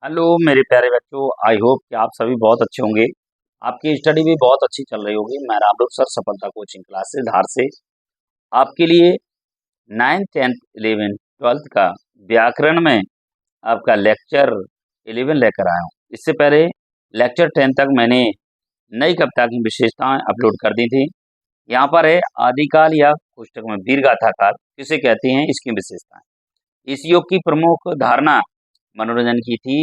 Hello मेरे प्यारे बच्चों, आई होप कि आप सभी बहुत अच्छे होंगे। आपकी स्टडी भी बहुत अच्छी चल रही होगी। मैं रामरूप सर सफलता कोचिंग क्लास से धार से आपके लिए 9th 10th 11th 12th का व्याकरण में आपका लेक्चर 11 लेकर आया हूँ। इससे पहले लेक्चर 10 तक मैंने नई कविता की विशेषताएं अपलोड कर दी थी। यहाँ पर है आदिकाल या पुस्तक में वीर गाथा काल किसे कहते हैं, इसकी विशेषताएं। इस योग की प्रमुख धारणा मनोरंजन की थी।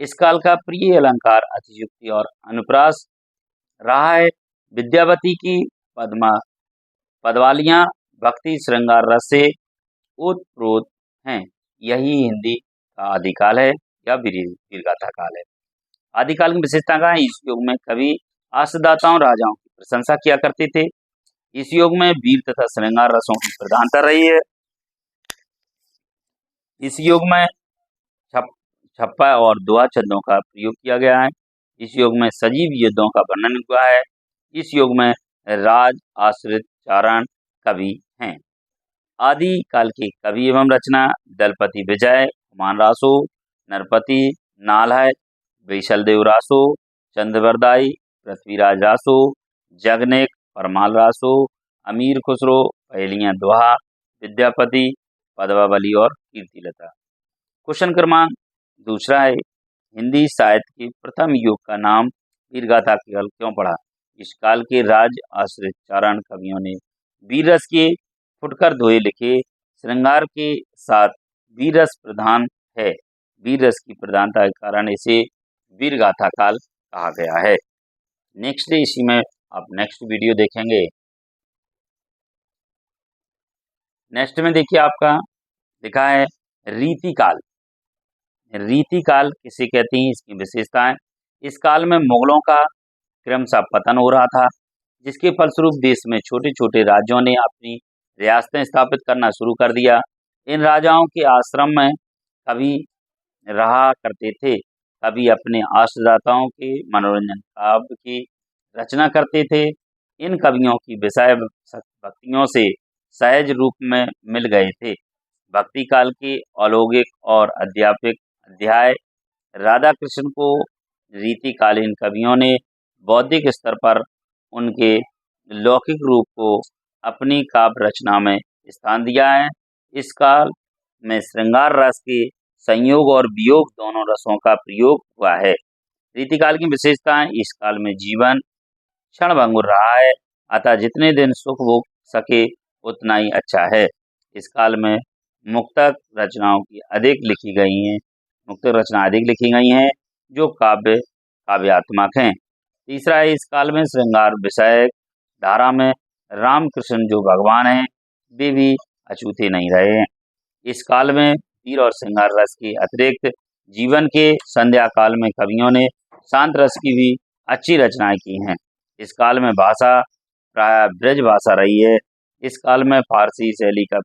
इस काल का प्रिय अलंकार अतियुक्ति और अनुप्रास रहा है। विद्यावती की पद्मा पदवालियां भक्ति श्रृंगार रस से ओतप्रोत हैं। यही हिंदी का आदिकाल है या वीरगाथा काल है। आदिकाल की विशेषता का है, इस युग में कवि आशदाताओं राजाओं की प्रशंसा किया करते थे। इस युग में वीर तथा श्रृंगार रसों की प्रधानता रही है। इस युग में छप्पा और दोहा छंदों का प्रयोग किया गया है। इस युग में सजीव युद्धों का वर्णन हुआ है। इस युग में राज आश्रित चारण कवि हैं। आदि काल के कवि एवं रचना दलपति विजय, हुमायूं रासो, नरपति नालय, वैशलदेव रासो, चंद्रवरदाई, पृथ्वीराज रासो, जगनेक, परमाल रासो, अमीर खुसरो, पहेलियां दोहा, विद्यापति, पदवावली और कीर्तिलता। क्वेश्चन क्रमांक दूसरा है, हिंदी साहित्य के प्रथम युग का नाम वीरगाथा काल क्यों पड़ा? इस काल के राज आश्रित चारण कवियों ने वीर रस के फुटकर दोहे लिखे। श्रृंगार के साथ वीर रस प्रधान है। वीर रस की प्रधानता के कारण इसे वीरगाथा काल कहा गया है। नेक्स्ट है, इसी में आप नेक्स्ट वीडियो देखेंगे। नेक्स्ट में देखिए आपका लिखा है रीतिकाल। रीतिकाल किसे कहते हैं, इसकी विशेषताएं। इस काल में मुगलों का क्रमशः पतन हो रहा था, जिसके फलस्वरूप देश में छोटे छोटे राज्यों ने अपनी रियासतें स्थापित करना शुरू कर दिया। इन राजाओं के आश्रम में कवि रहा करते थे। कवि अपने आश्रयदाताओं के मनोरंजन काव्य की रचना करते थे। इन कवियों की विषय भक्तियों से सहज रूप में मिल गए थे। भक्ति काल के अलौकिक और अध्यात्मिक अध्याय राधा कृष्ण को रीतिकालीन कवियों ने बौद्धिक स्तर पर उनके लौकिक रूप को अपनी काव्य रचना में स्थान दिया है। इस काल में श्रृंगार रस के संयोग और वियोग दोनों रसों का प्रयोग हुआ है। रीतिकाल की विशेषताएं, इस काल में जीवन क्षणभंगुर रहा है, अतः जितने दिन सुख भोग सके उतना ही अच्छा है। इस काल में मुक्तक रचनाओं की अधिक लिखी गई हैं। मुक्तक रचना अधिक लिखी गई हैं जो काव्यात्मक हैं। तीसरा है, इस काल में श्रृंगार विषय धारा में रामकृष्ण जो भगवान हैं वे भी अछूते नहीं रहे हैं। इस काल में वीर और श्रृंगार रस के अतिरिक्त जीवन के संध्या काल में कवियों ने शांत रस की भी अच्छी रचनाएं की हैं। इस काल में भाषा प्राय ब्रज भाषा रही है। इस काल में फारसी शैली का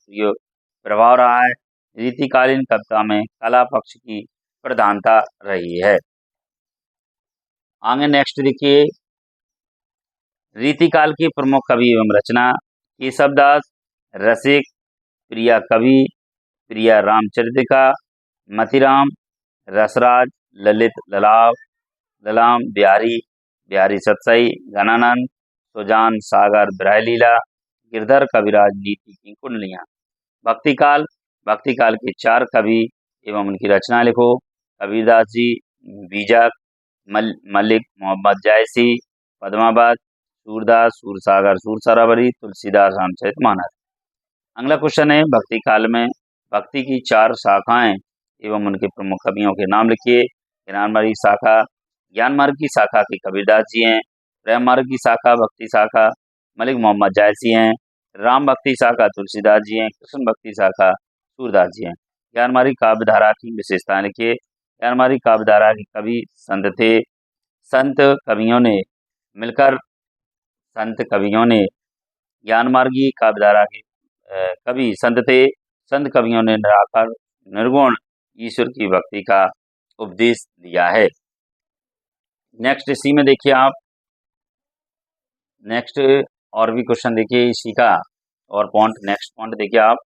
प्रभाव रहा है। रीतिकालीन कविता में कला पक्ष की प्रधानता रही है। आगे नेक्स्ट देखिए, रीतिकाल के प्रमुख कवि एवं रचना केशवदास, रसिक, प्रिया कवि, प्रिया रामचरितिका, मतिराम, रसराज, ललित ललाम, बिहारी सतसई, घनानंद, सुजान सागर, ब्रहलीला, गिरधर कविराज, नीति की कुंडलियाँ। भक्तिकाल के चार कवि एवं उनकी रचना लिखो। कबीरदास जी, बीजक, मलिक मोहम्मद जायसी, पद्मावत, सूरदास, सूरसागर, सूरसरावरी, तुलसीदास, रामचरितमानस। अगला क्वेश्चन है, भक्ति काल में भक्ति की चार शाखाएं एवं उनके प्रमुख कवियों के नाम लिखिए। ज्ञान मार्ग की शाखा के कबीरदास जी हैं। प्रेम मार्ग की शाखा भक्ति शाखा मलिक मोहम्मद जायसी हैं। राम भक्ति शाखा तुलसीदास जी हैं। कृष्ण भक्ति शाखा सूरदास जी हैं। ज्ञान मार्ग काव्य धारा की विशेषताएं लिखिए। ज्ञान मार्ग काव्य धारा के कवि संत थे। संत कवियों ने ज्ञान मार्गी काव्यधारा के कवि संत थे। संत कवियों ने निराकार निर्गुण ईश्वर की भक्ति का उपदेश दिया है। नेक्स्ट इसी में देखिए आप, नेक्स्ट और भी क्वेश्चन देखिए इसी का और नेक्स्ट पॉइंट देखिए आप,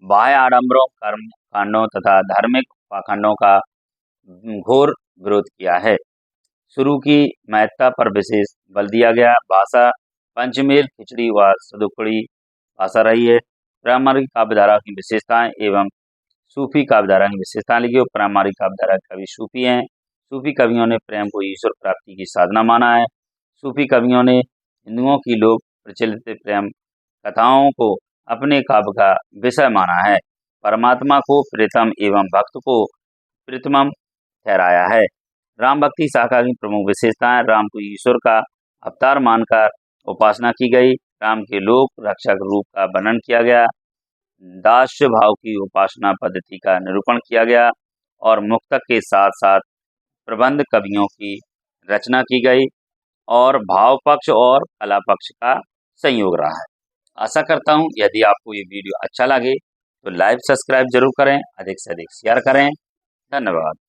बाह्य आडंबरों, कर्म कांडों तथा धार्मिक पाखंडों का घोर विरोध किया है। शुरू की महत्ता पर विशेष बल दिया गया। भाषा पंचमेल खिचड़ी व सदुपड़ी भाषा रही है। प्रामाणिक काव्यधारा की विशेषताएं एवं सूफी काव्यधारा की विशेषताएं लिखी हो। प्रामाणिक काव्यधारा के कवि सूफी हैं। सूफी कवियों ने प्रेम को ईश्वर प्राप्ति की साधना माना है। सूफी कवियों ने हिंदुओं की लोक प्रचलित प्रेम कथाओं को अपने काव्य का विषय माना है। परमात्मा को प्रीतम एवं भक्त को प्रीतमम ठहराया है। राम भक्ति शाखा की प्रमुख विशेषताएं: राम को ईश्वर का अवतार मानकर उपासना की गई। राम के लोक रक्षक रूप का वर्णन किया गया। दास्य भाव की उपासना पद्धति का निरूपण किया गया और मुक्तक के साथ साथ प्रबंध कवियों की रचना की गई और भाव पक्ष और कला पक्ष का संयोग रहा है। आशा करता हूँ यदि आपको ये वीडियो अच्छा लगे तो लाइक सब्सक्राइब जरूर करें, अधिक से अधिक शेयर करें। धन्यवाद।